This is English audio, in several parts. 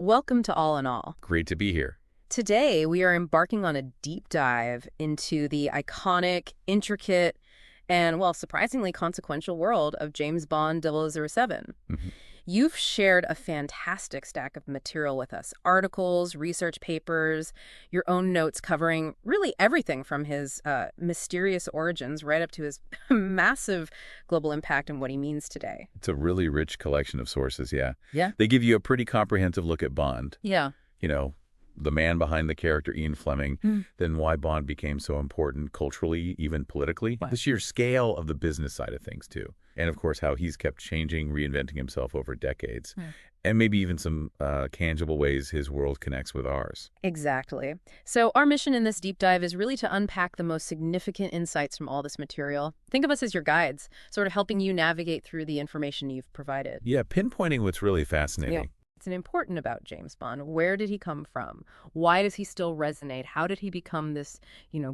Welcome to All in All. Great to be here. Today, we are embarking on a deep dive into the iconic, intricate, and, well, surprisingly consequential world of James Bond 007. Mhm. You've shared a fantastic stack of material with us. Articles, research papers, your own notes covering really everything from his mysterious origins right up to his massive global impact and what he means today. It's a really rich collection of sources, yeah. Yeah. They give you a pretty comprehensive look at Bond. Yeah. You know, the man behind the character Ian Fleming, Mm. then why Bond became so important culturally, even politically. Wow. The sheer scale of the business side of things, too. And, of course, how he's kept changing, reinventing himself over decades. Yeah. And maybe even some tangible ways his world connects with ours. Exactly. So our mission in this deep dive is really to unpack the most significant insights from all this material. Think of us as your guides, sort of helping you navigate through the information you've provided. Yeah, pinpointing what's really fascinating. Yeah. It's important about James Bond. Where did he come from? Why does he still resonate? How did he become this,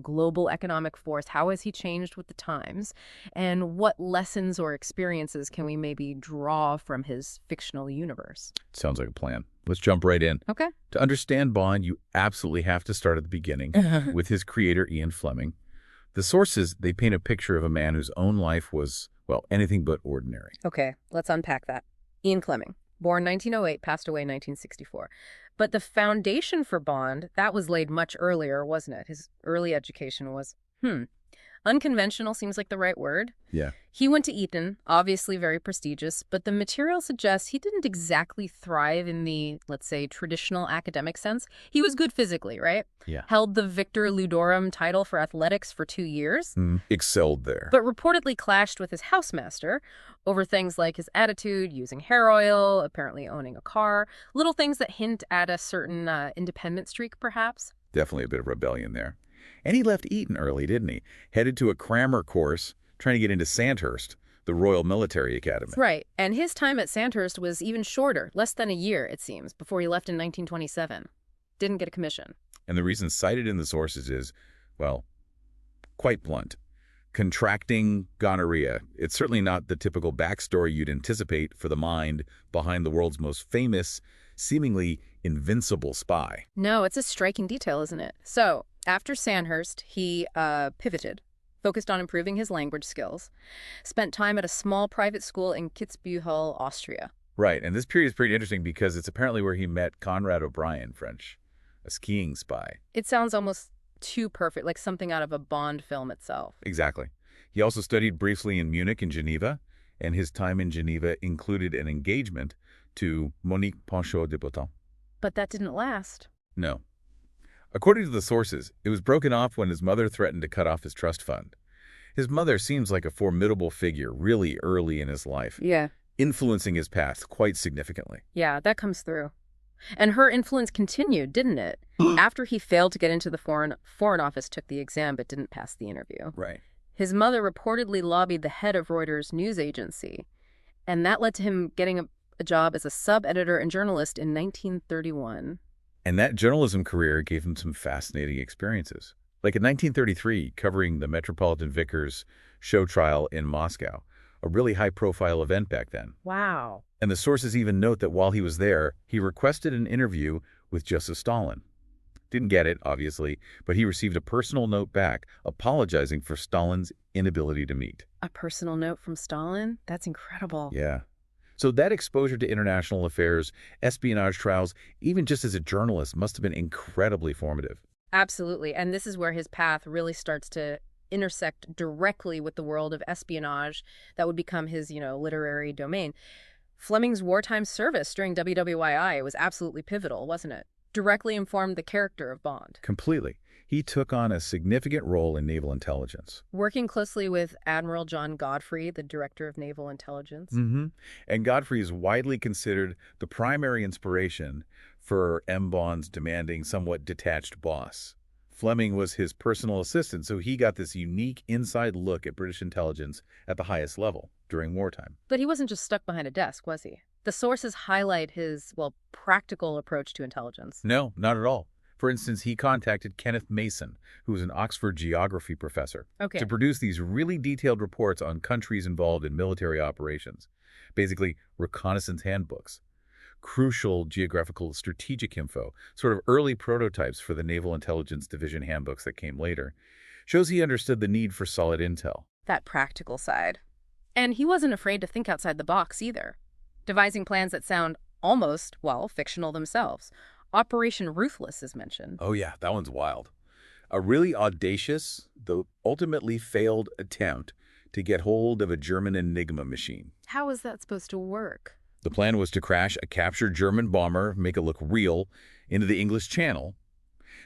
global economic force? How has he changed with the times? And what lessons or experiences can we maybe draw from his fictional universe? Sounds like a plan. Let's jump right in. Okay. To understand Bond, you absolutely have to start at the beginning with his creator, Ian Fleming. The sources, they paint a picture of a man whose own life was, well, anything but ordinary. Okay, let's unpack that. Ian Fleming. Born 1908, passed away 1964. But the foundation for Bond, that was laid much earlier, wasn't it? His early education was, unconventional seems like the right word. Yeah. He went to Eton, obviously very prestigious, but the material suggests he didn't exactly thrive in the, let's say, traditional academic sense. He was good physically, right? Yeah. Held the Victor Ludorum title for athletics for 2 years. Excelled there. But reportedly clashed with his housemaster over things like his attitude, using hair oil, apparently owning a car, little things that hint at a certain independent streak, perhaps. Definitely a bit of rebellion there. And he left Eton early, didn't he? Headed to a crammer course, trying to get into Sandhurst, the Royal Military Academy. Right. And his time at Sandhurst was even shorter, less than a year, it seems, before he left in 1927. Didn't get a commission. And the reason cited in the sources is, well, quite blunt. Contracting gonorrhea. It's certainly not the typical backstory you'd anticipate for the mind behind the world's most famous, seemingly invincible spy. No, it's a striking detail, isn't it? So, after Sandhurst, he pivoted, focused on improving his language skills, spent time at a small private school in Kitzbühel, Austria. Right, and this period is pretty interesting because it's apparently where he met Conrad O'Brien, French, a skiing spy. It sounds almost too perfect, like something out of a Bond film itself. Exactly. He also studied briefly in Munich and Geneva, and his time in Geneva included an engagement to Monique Panchaud de Botton. But that didn't last. No. According to the sources, it was broken off when his mother threatened to cut off his trust fund. His mother seems like a formidable figure really early in his life, Yeah. influencing his path quite significantly. Yeah, that comes through. And her influence continued, didn't it? After he failed to get into the Foreign Office, took the exam but didn't pass the interview. Right. His mother reportedly lobbied the head of Reuters news agency, and that led to him getting a job as a sub-editor and journalist in 1931. And that journalism career gave him some fascinating experiences. Like in 1933, covering the Metropolitan Vickers show trial in Moscow, a really high-profile event back then. Wow. And the sources even note that while he was there, he requested an interview with Joseph Stalin. Didn't get it, obviously, but he received a personal note back apologizing for Stalin's inability to meet. A personal note from Stalin? That's incredible. Yeah. So that exposure to international affairs, espionage trials, even just as a journalist, must have been incredibly formative. Absolutely. And this is where his path really starts to intersect directly with the world of espionage that would become his, literary domain. Fleming's wartime service during WWII was absolutely pivotal, wasn't it? Directly informed the character of Bond. Completely. He took on a significant role in naval intelligence. Working closely with Admiral John Godfrey, the director of naval intelligence. And Godfrey is widely considered the primary inspiration for M. Bond's demanding, somewhat detached boss. Fleming was his personal assistant, so he got this unique inside look at British intelligence at the highest level during wartime. But he wasn't just stuck behind a desk, was he? The sources highlight his, practical approach to intelligence. No, not at all. For instance, he contacted Kenneth Mason, who was an Oxford geography professor, to produce these really detailed reports on countries involved in military operations, basically reconnaissance handbooks. crucial geographical strategic info, sort of early prototypes for the Naval Intelligence Division handbooks that came later, shows he understood the need for solid intel. That practical side. And he wasn't afraid to think outside the box either, devising plans that sound almost, well, fictional themselves. Operation Ruthless is mentioned. Oh yeah, that one's wild. A really audacious, though ultimately failed attempt to get hold of a German Enigma machine. How is that supposed to work? The plan was to crash a captured German bomber, make it look real, into the English Channel,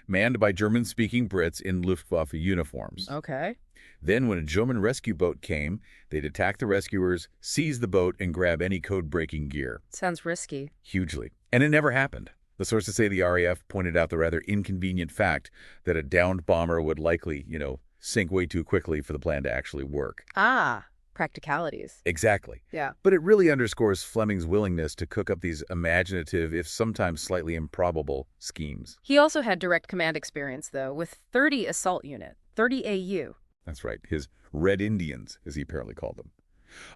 manned by German-speaking Brits in Luftwaffe uniforms. Okay. Then, when a German rescue boat came, they'd attack the rescuers, seize the boat, and grab any code-breaking gear. Sounds risky. Hugely. And it never happened. The sources say the RAF pointed out the rather inconvenient fact that a downed bomber would likely, sink way too quickly for the plan to actually work. Ah, practicalities. Exactly. Yeah. But it really underscores Fleming's willingness to cook up these imaginative, if sometimes slightly improbable, schemes. He also had direct command experience, though, with 30 Assault Unit, 30 AU. That's right, his Red Indians, as he apparently called them.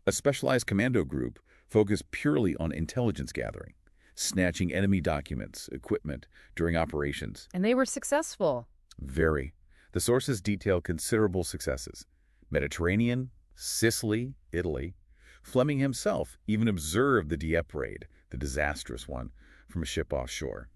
A specialized commando group focused purely on intelligence gathering, snatching enemy documents, equipment during operations. And they were successful. Very. The sources detail considerable successes. Mediterranean, Sicily, Italy. Fleming himself even observed the Dieppe raid, the disastrous one, from a ship offshore.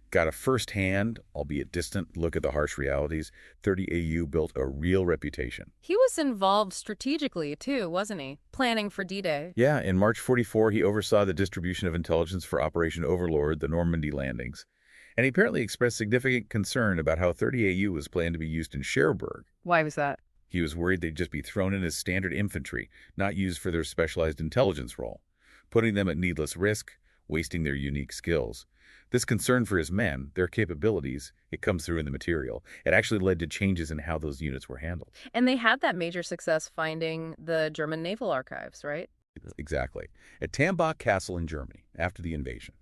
Got a first-hand, albeit distant, look at the harsh realities. 30 AU built a real reputation. He was involved strategically, too, wasn't he? Planning for D-Day. Yeah, in March 44, he oversaw the distribution of intelligence for Operation Overlord, the Normandy landings. And he apparently expressed significant concern about how 30 AU was planned to be used in Cherbourg. Why was that? He was worried they'd just be thrown in as standard infantry, not used for their specialized intelligence role, putting them at needless risk, wasting their unique skills. This concern for his men, their capabilities, it comes through in the material. It actually led to changes in how those units were handled. And they had that major success finding the German naval archives, right? Exactly. At Tambach Castle in Germany, after the invasion,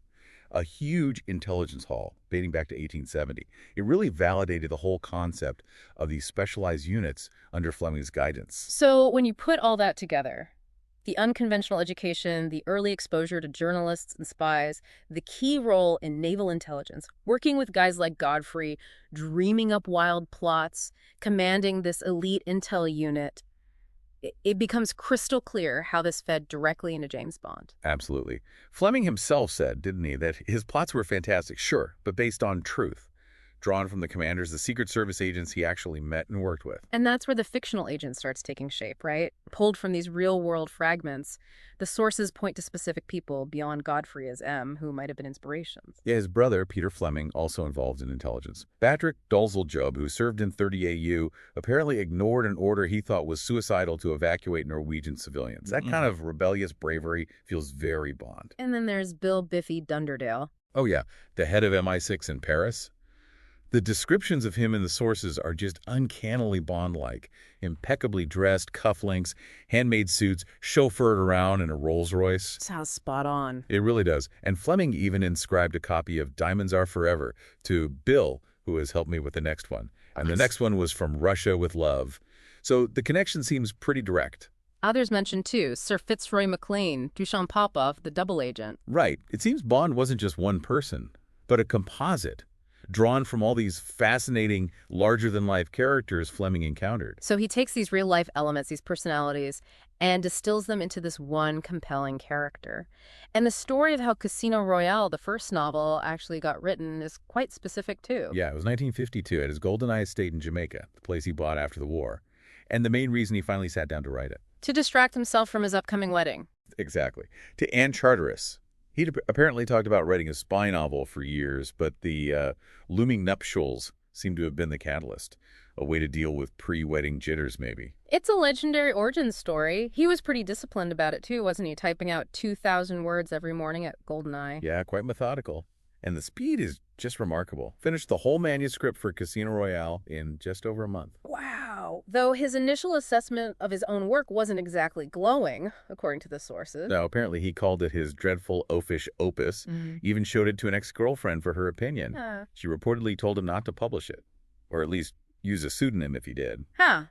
a huge intelligence haul dating back to 1870. It really validated the whole concept of these specialized units under Fleming's guidance. So when you put all that together, the unconventional education, the early exposure to journalists and spies, the key role in naval intelligence, working with guys like Godfrey, dreaming up wild plots, commanding this elite intel unit, it becomes crystal clear how this fed directly into James Bond. Absolutely. Fleming himself said, didn't he, that his plots were fantastic, sure, but based on truth, drawn from the commanders, the Secret Service agents he actually met and worked with. And that's where the fictional agent starts taking shape, right? Pulled from these real-world fragments, the sources point to specific people beyond Godfrey as M, who might have been inspirations. Yeah, his brother, Peter Fleming, also involved in intelligence. Patrick Dolzeljob, who served in 30 AU, apparently ignored an order he thought was suicidal to evacuate Norwegian civilians. That kind of rebellious bravery feels very Bond. And then there's Bill Biffy Dunderdale. Oh yeah, the head of MI6 in Paris. The descriptions of him in the sources are just uncannily Bond-like. Impeccably dressed, cufflinks, handmade suits, chauffeured around in a Rolls-Royce. Sounds spot on. It really does. And Fleming even inscribed a copy of Diamonds Are Forever to Bill, who has helped me with the next one. And the next one was From Russia with Love. So the connection seems pretty direct. Others mentioned, too, Sir Fitzroy MacLean, Duchamp Popov, the double agent. Right. It seems Bond wasn't just one person, but a composite, drawn from all these fascinating, larger-than-life characters Fleming encountered. So he takes these real-life elements, these personalities, and distills them into this one compelling character. And the story of how Casino Royale, the first novel, actually got written is quite specific, too. Yeah, it was 1952 at his GoldenEye estate in Jamaica, the place he bought after the war. And the main reason he finally sat down to write it. To distract himself from his upcoming wedding. Exactly. To Anne Charteris. He'd apparently talked about writing a spy novel for years, but the looming nuptials seemed to have been the catalyst. A way to deal with pre-wedding jitters, maybe. It's a legendary origin story. He was pretty disciplined about it, too, wasn't he? Typing out 2,000 words every morning at GoldenEye. Yeah, quite methodical. And the speed is just remarkable. Finished the whole manuscript for Casino Royale in just over a month. Wow. Though his initial assessment of his own work wasn't exactly glowing, according to the sources. Now, apparently he called it his dreadful oafish opus, even showed it to an ex-girlfriend for her opinion. She reportedly told him not to publish it, or at least use a pseudonym if he did. Huh.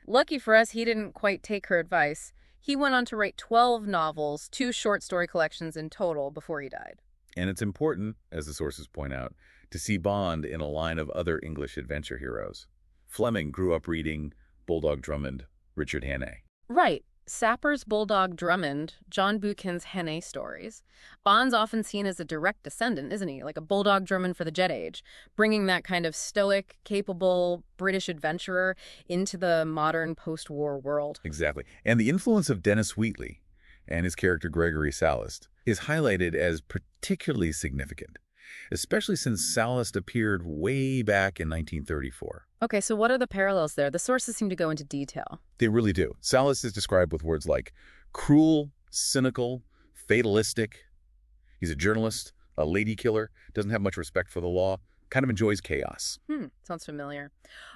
Lucky for us, he didn't quite take her advice. He went on to write 12 novels, 2 short story collections in total before he died. And it's important, as the sources point out, to see Bond in a line of other English adventure heroes. Fleming grew up reading Bulldog Drummond, Richard Hannay. Right. Sapper's Bulldog Drummond, John Buchan's Hannay stories. Bond's often seen as a direct descendant, isn't he? Like a Bulldog Drummond for the Jet Age, bringing that kind of stoic, capable British adventurer into the modern post-war world. Exactly. And the influence of Dennis Wheatley and his character Gregory Sallust is highlighted as particularly significant, especially since Sallust appeared way back in 1934. Okay, so what are the parallels there? The sources seem to go into detail. They really do. Sallust is described with words like cruel, cynical, fatalistic. He's a journalist, a lady killer, doesn't have much respect for the law, kind of enjoys chaos. Sounds familiar.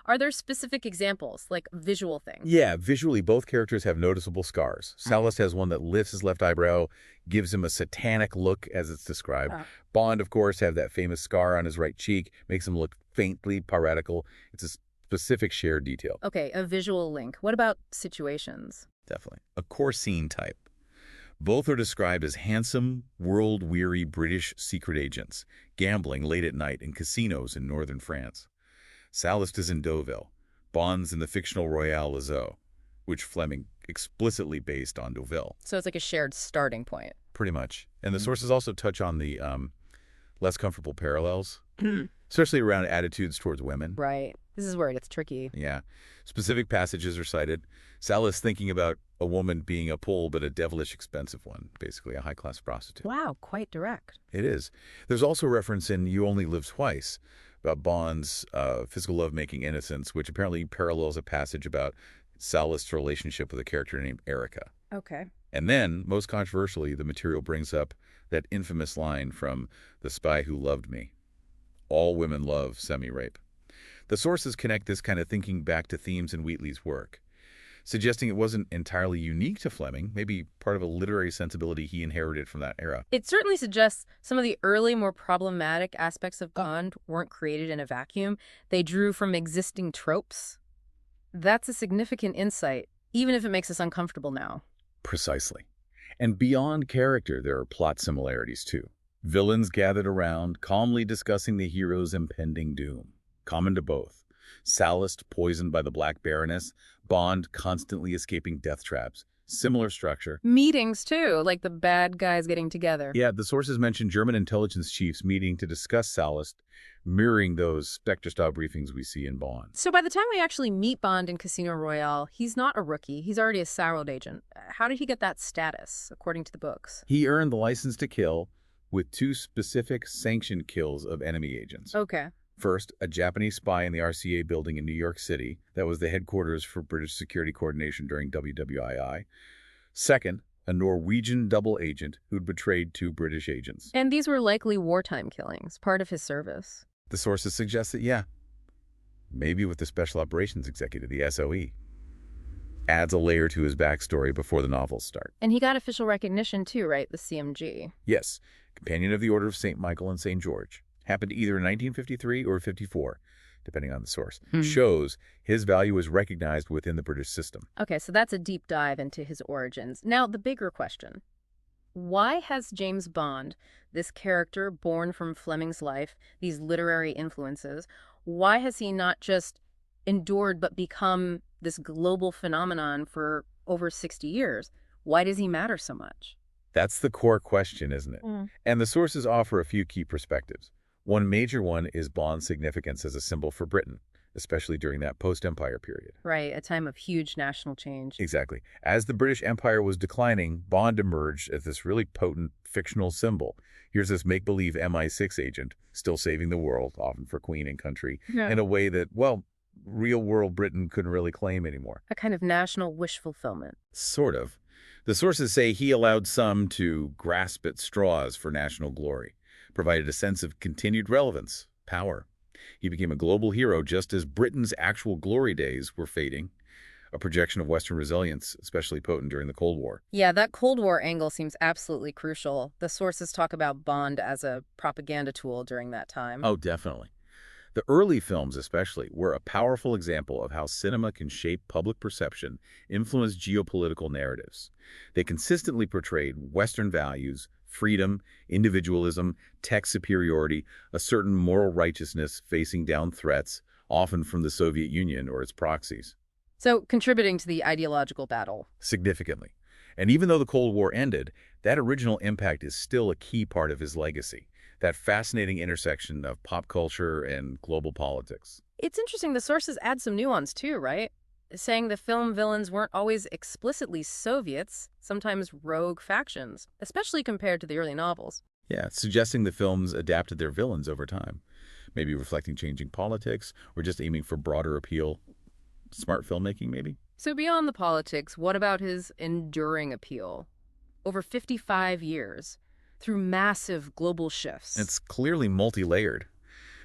Are there specific examples, like visual things? Yeah, visually, both characters have noticeable scars. Sallust has one that lifts his left eyebrow, gives him a satanic look, as it's described. Bond, of course, have that famous scar on his right cheek, makes him look faintly piratical. It's a specific shared detail. Okay, a visual link. What about situations? Definitely. A core scene type. Both are described as handsome, world-weary British secret agents, gambling late at night in casinos in northern France. Sallust is in Deauville. Bond's in the fictional Royale Lazo, which Fleming explicitly based on Deauville. So it's like a shared starting point. Pretty much. And the sources also touch on the less comfortable parallels, especially around attitudes towards women. Right. This is where it gets tricky. Yeah. Specific passages are cited. Sallust thinking about a woman being a pull, but a devilish expensive one, basically a high-class prostitute. Wow, quite direct. It is. There's also reference in You Only Live Twice about Bond's physical lovemaking innocence, which apparently parallels a passage about Sallust's relationship with a character named Erica. Okay. And then, most controversially, the material brings up that infamous line from The Spy Who Loved Me. All women love semi-rape. The sources connect this kind of thinking back to themes in Wheatley's work, suggesting it wasn't entirely unique to Fleming, maybe part of a literary sensibility he inherited from that era. It certainly suggests some of the early, more problematic aspects of Bond weren't created in a vacuum. They drew from existing tropes. That's a significant insight, even if it makes us uncomfortable now. Precisely. And beyond character, there are plot similarities, too. Villains gathered around, calmly discussing the hero's impending doom. Common to both. Sallust poisoned by the Black Baroness, Bond constantly escaping death traps. Similar structure. Meetings, too, like the bad guys getting together. Yeah, the sources mention German intelligence chiefs meeting to discuss Sallust, mirroring those Spectre-style briefings we see in Bond. So by the time we actually meet Bond in Casino Royale, he's not a rookie. He's already a Sarrowed agent. How did he get that status, according to the books? He earned the license to kill with 2 specific sanctioned kills of enemy agents. Okay. First, a Japanese spy in the RCA building in New York City. That was the headquarters for British security coordination during WWII. Second, a Norwegian double agent who'd betrayed 2 British agents. And these were likely wartime killings, part of his service. The sources suggest that, yeah, maybe with the Special Operations Executive, the SOE. Adds a layer to his backstory before the novels start. And he got official recognition too, right? The CMG. Yes, Companion of the Order of St. Michael and St. George. Happened either in 1953 or 54, depending on the source. Shows his value is recognized within the British system. Okay, so that's a deep dive into his origins. Now, the bigger question. Why has James Bond, this character born from Fleming's life, these literary influences, why has he not just endured but become this global phenomenon for over 60 years? Why does he matter so much? That's the core question, isn't it? And the sources offer a few key perspectives. One major one is Bond's significance as a symbol for Britain, especially during that post-Empire period. Right, a time of huge national change. Exactly. As the British Empire was declining, Bond emerged as this really potent fictional symbol. Here's this make-believe MI6 agent, still saving the world, often for Queen and country, in a way that, well, real-world Britain couldn't really claim anymore. A kind of national wish fulfillment. Sort of. The sources say he allowed some to grasp at straws for national glory, provided a sense of continued relevance, power. He became a global hero just as Britain's actual glory days were fading, a projection of Western resilience, especially potent during the Cold War. Yeah, that Cold War angle seems absolutely crucial. The sources talk about Bond as a propaganda tool during that time. Oh, definitely. The early films especially were a powerful example of how cinema can shape public perception, influence geopolitical narratives. They consistently portrayed Western values, freedom, individualism, tech superiority, a certain moral righteousness facing down threats, often from the Soviet Union or its proxies. So, contributing to the ideological battle. Significantly. And even though the Cold War ended, that original impact is still a key part of his legacy, that fascinating intersection of pop culture and global politics. It's interesting the sources add some nuance too, right? Saying the film villains weren't always explicitly Soviets, sometimes rogue factions, especially compared to the early novels. Yeah, suggesting the films adapted their villains over time, maybe reflecting changing politics or just aiming for broader appeal. Smart filmmaking, maybe? So beyond the politics, what about his enduring appeal? Over 55 years, through massive global shifts. It's clearly multi-layered.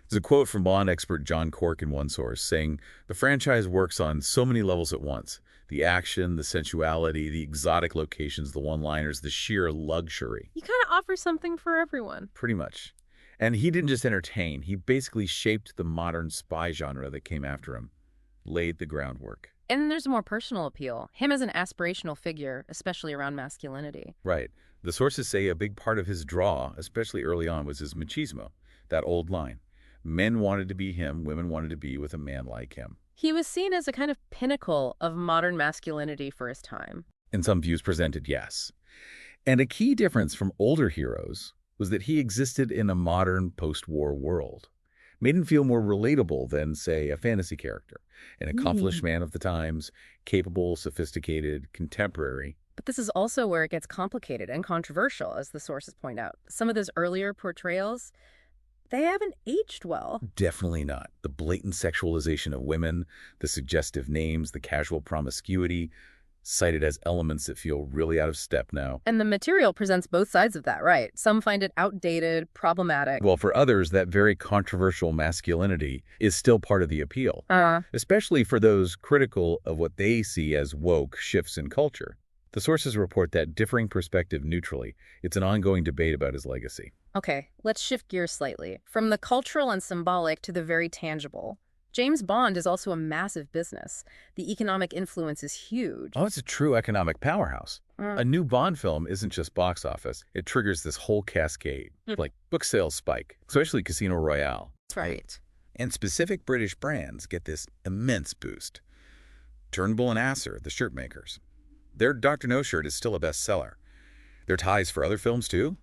There's a quote from Bond expert John Cork in one source saying, the franchise works on so many levels at once. The action, the sensuality, the exotic locations, the one-liners, the sheer luxury. He kind of offers something for everyone. Pretty much. And he didn't just entertain, he basically shaped the modern spy genre that came after him. Laid the groundwork. And then there's a more personal appeal. Him as an aspirational figure, especially around masculinity. Right. The sources say a big part of his draw, especially early on, was his machismo. That old line. Men wanted to be him, women wanted to be with a man like him. He was seen as a kind of pinnacle of modern masculinity for his time. In some views presented, yes. And a key difference from older heroes was that he existed in a modern post-war world. Made him feel more relatable than, say, a fantasy character. An accomplished man of the times, capable, sophisticated, contemporary. But this is also where it gets complicated and controversial, as the sources point out. Some of those earlier portrayals, they haven't aged well. Definitely not. The blatant sexualization of women, the suggestive names, the casual promiscuity, cited as elements that feel really out of step now. And the material presents both sides of that, right? Some find it outdated, problematic. Well, for others, that very controversial masculinity is still part of the appeal, especially for those critical of what they see as woke shifts in culture. The sources report that differing perspective neutrally. It's an ongoing debate about his legacy. Okay, let's shift gears slightly. From the cultural and symbolic to the very tangible. James Bond is also a massive business. The economic influence is huge. Oh, it's a true economic powerhouse. A new Bond film isn't just box office. It triggers this whole cascade, like book sales spike, especially Casino Royale. That's right. And specific British brands get this immense boost. Turnbull and Asser, the shirt makers. Their Dr. No shirt is still a bestseller. Their ties for other films, too.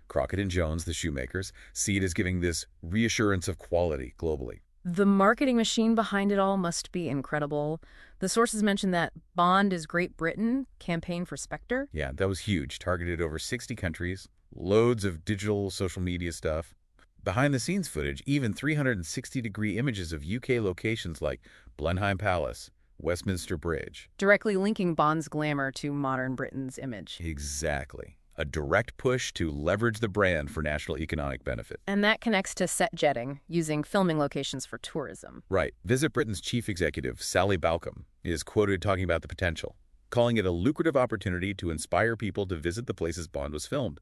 Crockett and Jones, the shoemakers, see it as giving this reassurance of quality globally. The marketing machine behind it all must be incredible. The sources mention that Bond is Great Britain campaign for Spectre. Yeah, that was huge. Targeted over 60 countries, loads of digital social media stuff. Behind-the-scenes footage, even 360-degree images of UK locations like Blenheim Palace, Westminster Bridge. Directly linking Bond's glamour to modern Britain's image. Exactly. A direct push to leverage the brand for national economic benefit. And that connects to set jetting, using filming locations for tourism. Right. Visit Britain's chief executive, Sally Balcom, is quoted talking about the potential, calling it a lucrative opportunity to inspire people to visit the places Bond was filmed,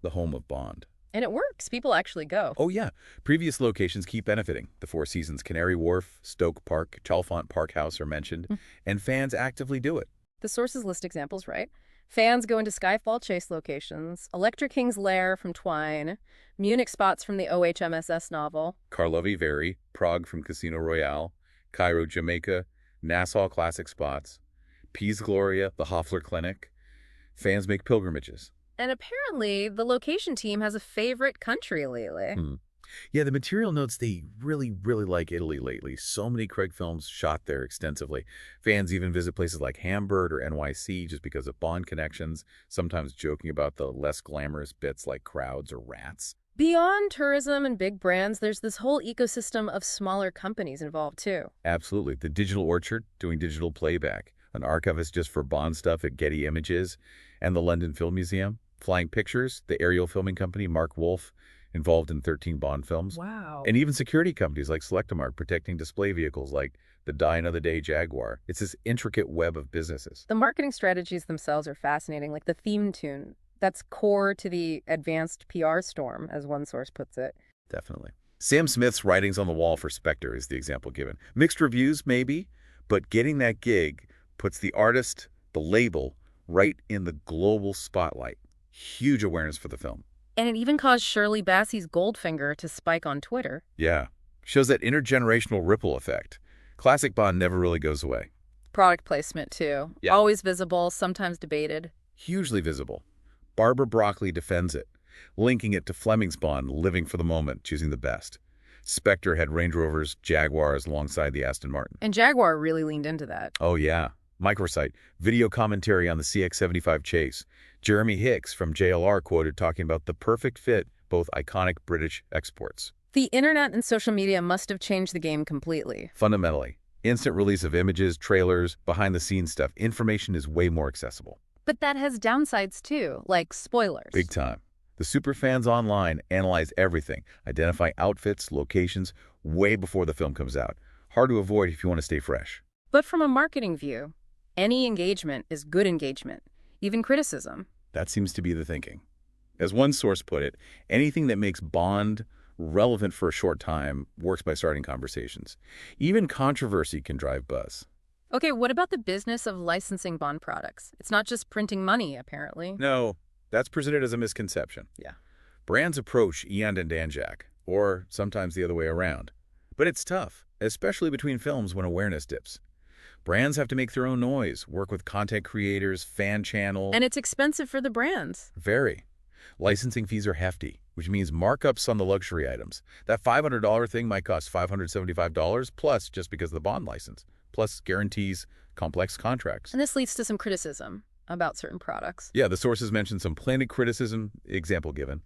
the home of Bond. And it works. People actually go. Oh, yeah. Previous locations keep benefiting. The Four Seasons Canary Wharf, Stoke Park, Chalfont Park House are mentioned, and fans actively do it. The sources list examples, right? Fans go into Skyfall Chase locations, Electra King's Lair from Twine, Munich spots from the OHMSS novel. Karlovy Vary, Prague from Casino Royale, Cairo, Jamaica, Nassau classic spots, Piz Gloria, the Hoffler Clinic. Fans make pilgrimages. And apparently, the location team has a favorite country lately. Yeah, the material notes they really like Italy lately. So many Craig films shot there extensively. Fans even visit places like Hamburg or NYC just because of Bond connections, sometimes joking about the less glamorous bits like crowds or rats. Beyond tourism and big brands, there's this whole ecosystem of smaller companies involved too. Absolutely. The Digital Orchard doing digital playback, an archivist just for Bond stuff at Getty Images, and the London Film Museum. Flying Pictures, the aerial filming company, Mark Wolf, involved in 13 Bond films. Wow. And even security companies like Selectamark protecting display vehicles like the Die Another Day Jaguar. It's this intricate web of businesses. The marketing strategies themselves are fascinating, like the theme tune. That's core to the advanced PR storm, as one source puts it. Definitely. Sam Smith's writings on the wall for Spectre is the example given. Mixed reviews, maybe, but getting that gig puts the artist, the label, right in the global spotlight. Huge awareness for the film. And it even caused Shirley Bassey's Goldfinger to spike on Twitter. Yeah. Shows that intergenerational ripple effect. Classic Bond never really goes away. Product placement, too. Yeah. Always visible, sometimes debated. Hugely visible. Barbara Broccoli defends it, linking it to Fleming's Bond, living for the moment, choosing the best. Spectre had Range Rovers, Jaguars alongside the Aston Martin. And Jaguar really leaned into that. Oh, yeah. Microsite, video commentary on the CX-75 chase. Jeremy Hicks from JLR quoted talking about the perfect fit, both iconic British exports. The internet and social media must have changed the game completely. Fundamentally, instant release of images, trailers, behind-the-scenes stuff, information is way more accessible. But that has downsides, too, like spoilers. Big time. The superfans online analyze everything, identify outfits, locations, way before the film comes out. Hard to avoid if you want to stay fresh. But from a marketing view, any engagement is good engagement, even criticism. That seems to be the thinking. As one source put it, anything that makes Bond relevant for a short time works by starting conversations. Even controversy can drive buzz. Okay, what about the business of licensing Bond products? It's not just printing money, apparently. No, that's presented as a misconception. Yeah. Brands approach Eon and Danjak, or sometimes the other way around. But it's tough, especially between films when awareness dips. Brands have to make their own noise, work with content creators, fan channels. And it's expensive for the brands. Very. Licensing fees are hefty, which means markups on the luxury items. That $500 thing might cost $575 plus just because of the Bond license, plus guarantees, complex contracts. And this leads to some criticism about certain products. Yeah, the sources mentioned some planted criticism, example given.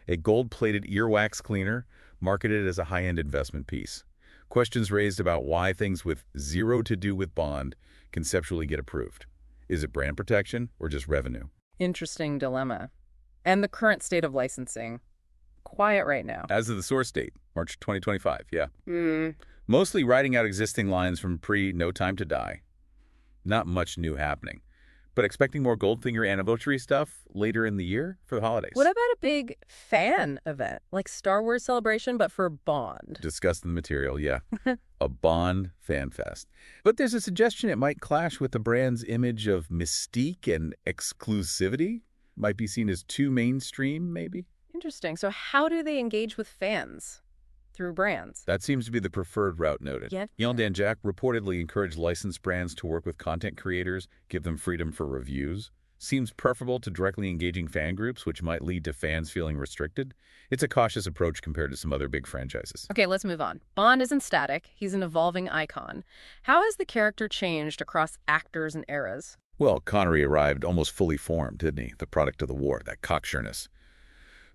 A gold-plated earwax cleaner marketed as a high-end investment piece. Questions raised about why things with zero to do with Bond conceptually get approved. Is it brand protection or just revenue? Interesting dilemma. And the current state of licensing. Quiet right now. As of the source date, March 2025, yeah. Mostly writing out existing lines from pre-No Time to Die. Not much new happening. But expecting more Goldfinger anniversary stuff later in the year for the holidays. What about a big fan event, like Star Wars Celebration, but for Bond? Discussed in the material, yeah. A Bond fan fest. But there's a suggestion it might clash with the brand's image of mystique and exclusivity. Might be seen as too mainstream, maybe? Interesting. So how do they engage with fans? Through brands? That seems to be the preferred route noted. Yeah. Eon Danjak reportedly encouraged licensed brands to work with content creators, give them freedom for reviews. Seems preferable to directly engaging fan groups, which might lead to fans feeling restricted. It's a cautious approach compared to some other big franchises. Okay, let's move on. Bond isn't static. He's an evolving icon. How has the character changed across actors and eras? Well, Connery arrived almost fully formed, didn't he? The product of the war, that cocksureness.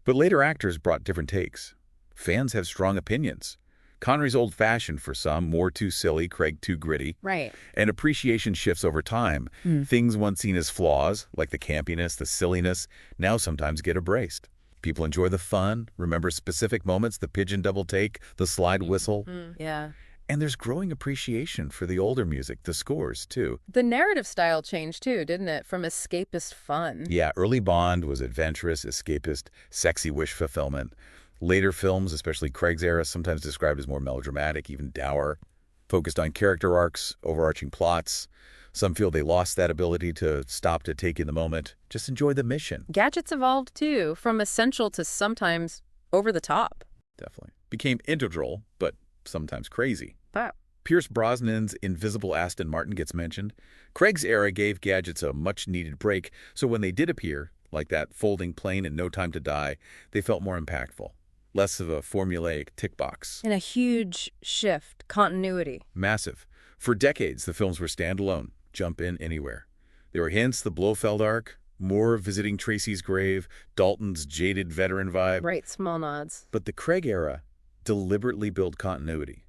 But later actors brought different takes. Fans have strong opinions. Connery's old-fashioned for some, more too silly, Craig too gritty. Right. And appreciation shifts over time. Things once seen as flaws, like the campiness, the silliness, now sometimes get embraced. People enjoy the fun, remember specific moments, the pigeon double take, the slide whistle. Yeah. And there's growing appreciation for the older music, the scores, too. The narrative style changed, too, didn't it? From escapist fun. Yeah, early Bond was adventurous, escapist, sexy wish fulfillment. Later films, especially Craig's era, sometimes described as more melodramatic, even dour, focused on character arcs, overarching plots. Some feel they lost that ability to stop to take in the moment, just enjoy the mission. Gadgets evolved, too, from essential to sometimes over the top. Definitely. Became integral, but sometimes crazy. Wow. Pierce Brosnan's invisible Aston Martin gets mentioned. Craig's era gave gadgets a much-needed break, so when they did appear, like that folding plane in No Time to Die, they felt more impactful. Less of a formulaic tick box. And a huge shift, continuity. Massive. For decades, the films were standalone, jump in anywhere. There were hints, the Blofeld arc, more visiting Tracy's grave, Dalton's jaded veteran vibe. Right, small nods. But the Craig era deliberately built continuity,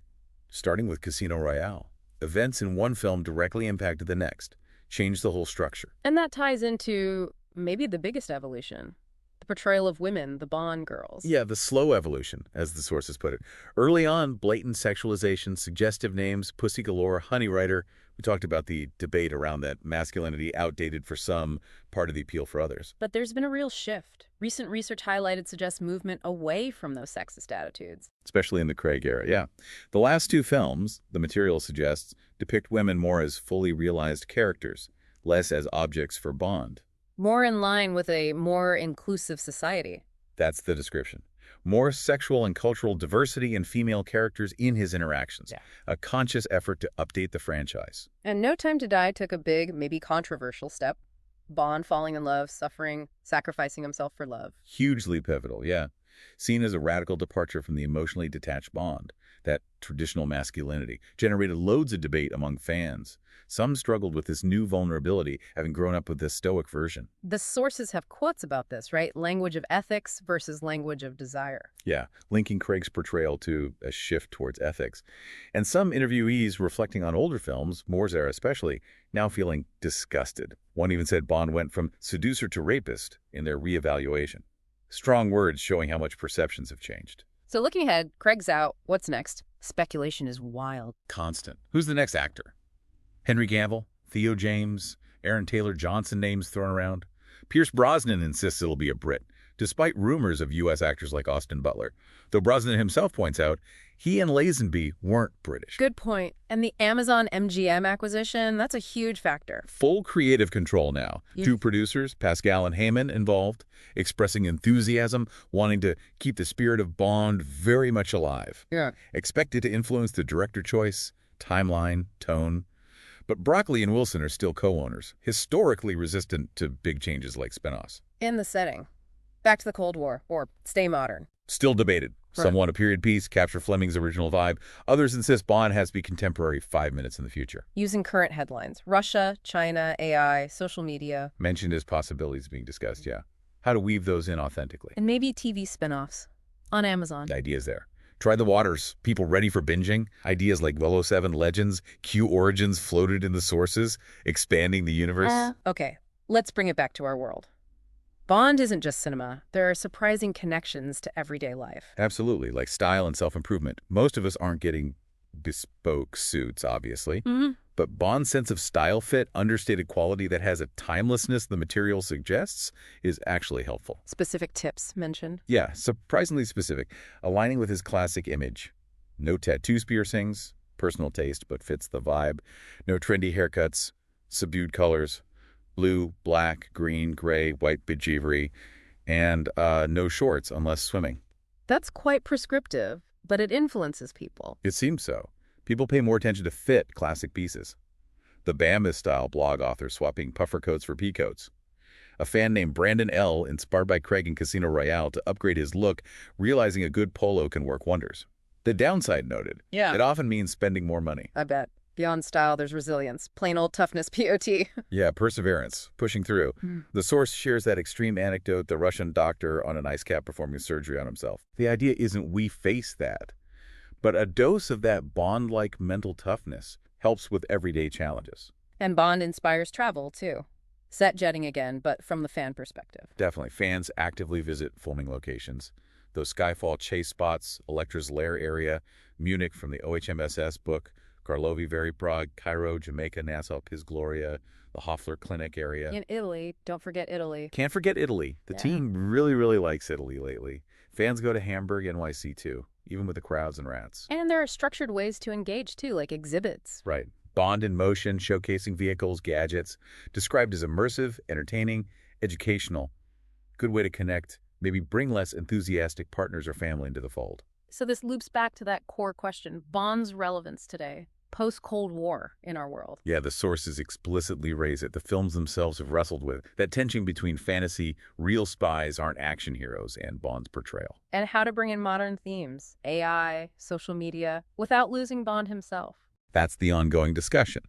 starting with Casino Royale. Events in one film directly impacted the next, changed the whole structure. And that ties into maybe the biggest evolution. The portrayal of women, the Bond girls. Yeah, the slow evolution, as the sources put it. Early on, blatant sexualization, suggestive names, pussy galore, honey writer. We talked about the debate around that masculinity outdated for some, part of the appeal for others. But there's been a real shift. Recent research highlighted suggests movement away from those sexist attitudes. Especially in the Craig era, yeah. The last two films, the material suggests, depict women more as fully realized characters, less as objects for Bond. More in line with a more inclusive society. That's the description. More sexual and cultural diversity in female characters in his interactions. Yeah. A conscious effort to update the franchise. And No Time to Die took a big, maybe controversial step. Bond falling in love, suffering, sacrificing himself for love. Hugely pivotal, yeah. Seen as a radical departure from the emotionally detached Bond, that traditional masculinity, generated loads of debate among fans. Some struggled with this new vulnerability, having grown up with this stoic version. The sources have quotes about this, right? Language of ethics versus language of desire. Yeah, linking Craig's portrayal to a shift towards ethics. And some interviewees reflecting on older films, Moore's era especially, now feeling disgusted. One even said Bond went from seducer to rapist in their reevaluation. Strong words showing how much perceptions have changed. So looking ahead, Craig's out. What's next? Speculation is wild. Constant. Who's the next actor? Henry Cavill, Theo James, Aaron Taylor Johnson names thrown around. Pierce Brosnan insists it'll be a Brit, despite rumors of U.S. actors like Austin Butler. Though Brosnan himself points out, he and Lazenby weren't British. Good point. And the Amazon MGM acquisition, that's a huge factor. Full creative control now. Two producers, Pascal and Heyman, involved, expressing enthusiasm, wanting to keep the spirit of Bond very much alive. Yeah. Expected to influence the director choice, timeline, tone. But Broccoli and Wilson are still co-owners, historically resistant to big changes like spinoffs. In the setting. Back to the Cold War, or stay modern. Still debated. Right. Some want a period piece, capture Fleming's original vibe. Others insist Bond has to be contemporary 5 minutes in the future. Using current headlines. Russia, China, AI, social media. Mentioned as possibilities being discussed, yeah. How to weave those in authentically. And maybe TV spin-offs on Amazon. The idea's there. Try the waters. People ready for binging? Ideas like 007 Legends, Q Origins floated in the sources, expanding the universe. Okay, let's bring it back to our world. Bond isn't just cinema. There are surprising connections to everyday life. Absolutely, like style and self-improvement. Most of us aren't getting bespoke suits, obviously. But Bond's sense of style fit, understated quality that has a timelessness the material suggests, is actually helpful. Specific tips mentioned. Yeah, surprisingly specific, aligning with his classic image. No tattoo piercings, personal taste but fits the vibe. No trendy haircuts, subdued colors, blue, black, green, gray, white bejeevery, and no shorts unless swimming. That's quite prescriptive, but it influences people. It seems so. People pay more attention to fit classic pieces. The Bambus-style blog author swapping puffer coats for pea coats. A fan named Brandon L., inspired by Craig in Casino Royale to upgrade his look, realizing a good polo can work wonders. The downside noted. Yeah. It often means spending more money. I bet. Beyond style, there's resilience. Plain old toughness, POT. Yeah, perseverance, pushing through. The source shares that extreme anecdote, the Russian doctor on an ice cap performing surgery on himself. The idea isn't we face that, but a dose of that Bond-like mental toughness helps with everyday challenges. And Bond inspires travel, too. Set jetting again, but from the fan perspective. Definitely. Fans actively visit filming locations. Those Skyfall chase spots, Electra's Lair area, Munich from the OHMSS book, Karlovy Vary, Prague, Cairo, Jamaica, Nassau, Piz Gloria, the Hoffler Clinic area. In Italy, don't forget Italy. Can't forget Italy. The team really, really likes Italy lately. Fans go to Hamburg, NYC too, even with the crowds and rats. And there are structured ways to engage, too, like exhibits. Right. Bond in motion, showcasing vehicles, gadgets, described as immersive, entertaining, educational. Good way to connect, maybe bring less enthusiastic partners or family into the fold. So this loops back to that core question, Bond's relevance today, post-Cold War in our world. Yeah, the sources explicitly raise it. The films themselves have wrestled with that tension between fantasy, real spies aren't action heroes, and Bond's portrayal. And how to bring in modern themes, AI, social media, without losing Bond himself. That's the ongoing discussion.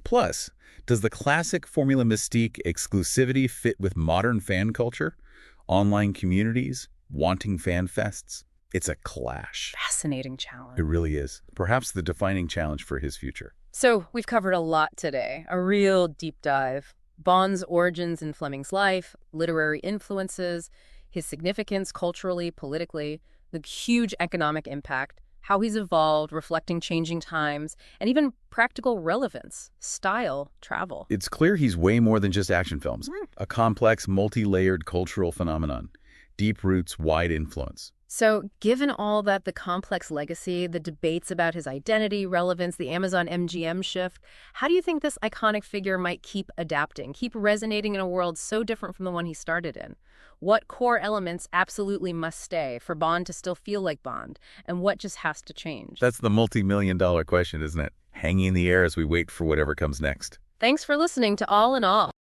Plus, does the classic formula mystique exclusivity fit with modern fan culture? Online communities? Wanting fan fests? It's a clash. Fascinating challenge. It really is. Perhaps the defining challenge for his future. So we've covered a lot today, a real deep dive. Bond's origins in Fleming's life, literary influences, his significance culturally, politically, the huge economic impact, how he's evolved, reflecting changing times, and even practical relevance, style, travel. It's clear he's way more than just action films. A complex, multi-layered cultural phenomenon. Deep roots, wide influence. So, given all that, the complex legacy, the debates about his identity, relevance, the Amazon MGM shift, how do you think this iconic figure might keep adapting, keep resonating in a world so different from the one he started in? What core elements absolutely must stay for Bond to still feel like Bond, and what just has to change? That's the multi-million-dollar question, isn't it? Hanging in the air as we wait for whatever comes next. Thanks for listening to All in All.